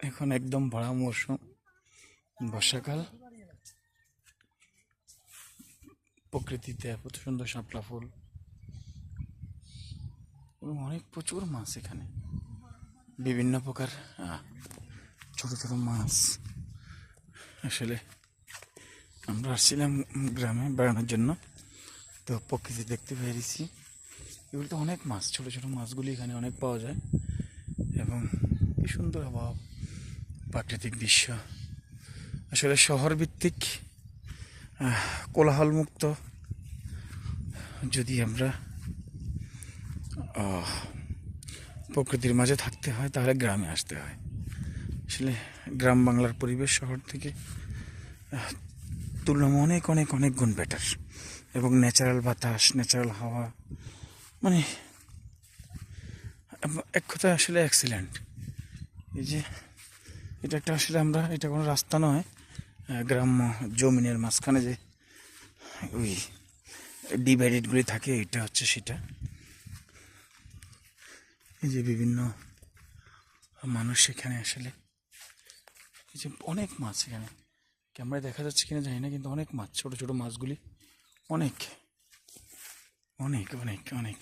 এখন একদম ভরা মৌসুম, বর্ষাকাল। প্রকৃতিতে এত সুন্দর শাপলা ফুল এবং অনেক প্রচুর মাছ এখানে, বিভিন্ন প্রকার ছোট ছোট মাছ। আসলে আমরা আসছিলাম গ্রামে বেড়ানোর জন্য, তো প্রকৃতি দেখতে পেরেছি। এগুলো তো অনেক মাছ, ছোট ছোট মাছগুলি এখানে অনেক পাওয়া যায় এবং কি সুন্দর আবহাওয়া, প্রাকৃতিক দৃশ্য। আসলে শহর ভিত্তিক কোলাহলমুক্ত যদি আমরা প্রকৃতির মাঝে থাকতে হয় তাহলে গ্রামে আসতে হয়। আসলে গ্রাম বাংলার পরিবেশ শহর থেকে তুলনায় অনেক অনেক অনেক গুণ বেটার, এবং ন্যাচারাল বাতাস, ন্যাচারাল হাওয়া, মানে এক কথায় আসলে এক্সিলেন্ট। এই যে এটা একটা, আসলে আমরা, এটা কোনো রাস্তা নয়, গ্রাম্য জমিনের মাঝখানে যে ওই ডিভাইডেডগুলি থাকে, এটা হচ্ছে সেটা। এই যে বিভিন্ন মানুষ এখানে, আসলে এই যে অনেক মাছ এখানে, ক্যামেরায় দেখা যাচ্ছে কিনা জানি না, কিন্তু অনেক মাছ, ছোট ছোট মাছগুলি অনেক অনেক অনেক অনেক।